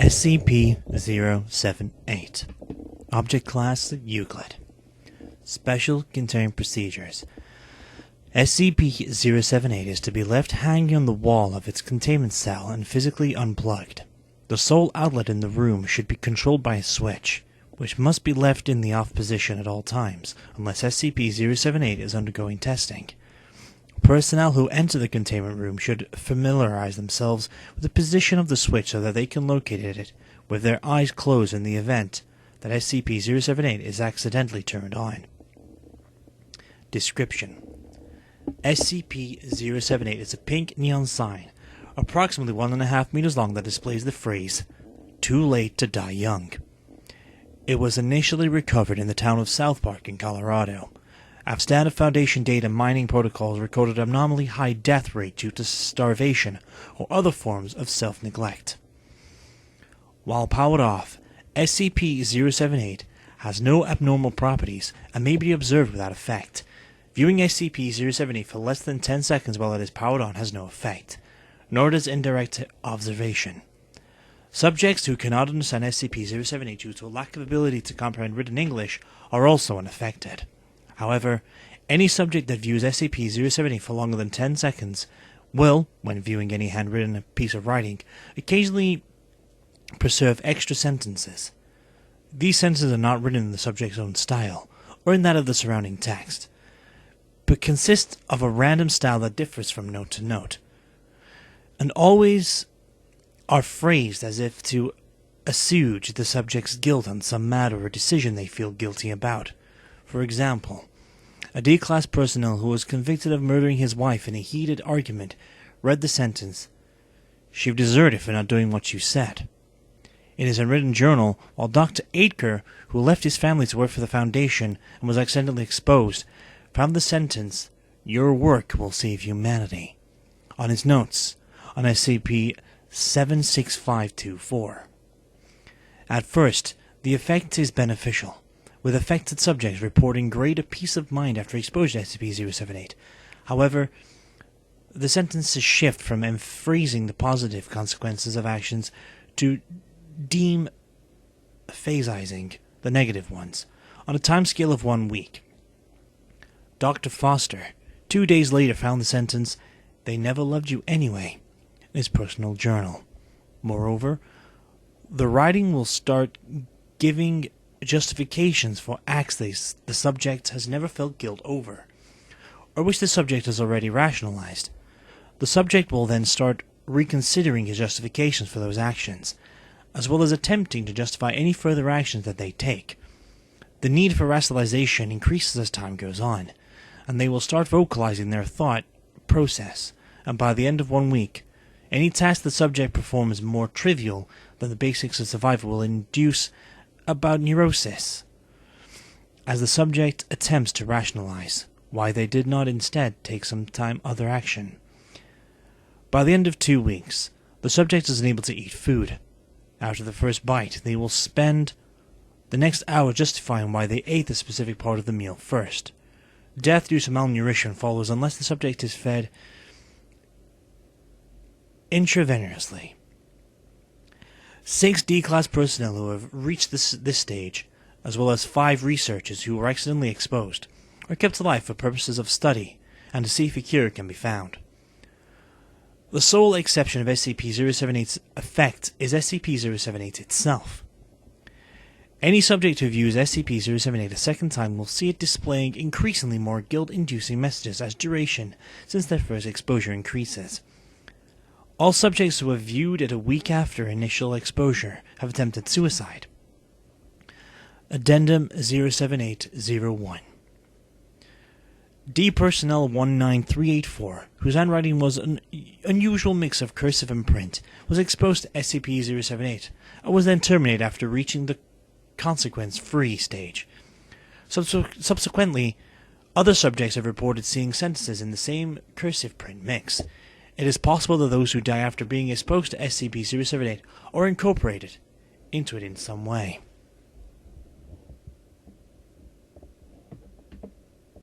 SCP-078 Object Class Euclid Special Containment Procedures SCP-078 is to be left hanging on the wall of its containment cell and physically unplugged. The sole outlet in the room should be controlled by a switch, which must be left in the off position at all times, unless SCP-078 is undergoing testing. Personnel who enter the containment room should familiarize themselves with the position of the switch so that they can locate it with their eyes closed in the event that SCP-078 is accidentally turned on. Description: SCP-078 is a pink neon sign, approximately 1.5 meters long, that displays the phrase, "Too late to die young." It was initially recovered in the town of South Park in Colorado. Standard Foundation data mining protocols recorded an abnormally high death rate due to starvation or other forms of self-neglect. While powered off, SCP-078 has no abnormal properties and may be observed without effect. Viewing SCP-078 for less than 10 seconds while it is powered on has no effect, nor does indirect observation. Subjects who cannot understand SCP-078 due to a lack of ability to comprehend written English are also unaffected. However, any subject that views SCP-078 for longer than 10 seconds will, when viewing any handwritten piece of writing, occasionally preserve extra sentences. These sentences are not written in the subject's own style, or in that of the surrounding text, but consist of a random style that differs from note to note, and always are phrased as if to assuage the subject's guilt on some matter or decision they feel guilty about. For example, a D-Class personnel who was convicted of murdering his wife in a heated argument read the sentence, "She deserted for not doing what you said." In his unwritten journal, while Dr. Aitker, who left his family to work for the Foundation and was accidentally exposed, found the sentence, "Your work will save humanity," on his notes on SCP-76524. At first, the effect is beneficial, with affected subjects reporting greater peace of mind after exposure to SCP-078. However, the sentences shift from emphasizing the positive consequences of actions to de-emphasizing the negative ones, on a timescale of 1 week. Dr. Foster, 2 days later, found the sentence, "They never loved you anyway," in his personal journal. Moreover, the writing will start giving justifications for acts the subject has never felt guilt over, or which the subject has already rationalized. The subject will then start reconsidering his justifications for those actions, as well as attempting to justify any further actions that they take. The need for rationalization increases as time goes on, and they will start vocalizing their thought process, and by the end of 1 week, any task the subject performs more trivial than the basics of survival will induce about neurosis, as the subject attempts to rationalize why they did not instead take some time other action. By the end of 2 weeks, the subject is unable to eat food. After the first bite, they will spend the next hour justifying why they ate the specific part of the meal first. Death due to malnutrition follows unless the subject is fed intravenously. 6 D-Class personnel who have reached this stage, as well as 5 researchers who were accidentally exposed, are kept alive for purposes of study and to see if a cure can be found. The sole exception of SCP-078's effect is SCP-078 itself. Any subject who views SCP-078 a second time will see it displaying increasingly more guilt-inducing messages as duration since their first exposure increases. All subjects who have viewed it a week after initial exposure have attempted suicide. Addendum 07801 D Personnel 19384, whose handwriting was an unusual mix of cursive and print, was exposed to SCP-078 and was then terminated after reaching the consequence-free stage. Subsequently, other subjects have reported seeing sentences in the same cursive print mix. It is possible that those who die after being exposed to SCP-078 are incorporated into it in some way.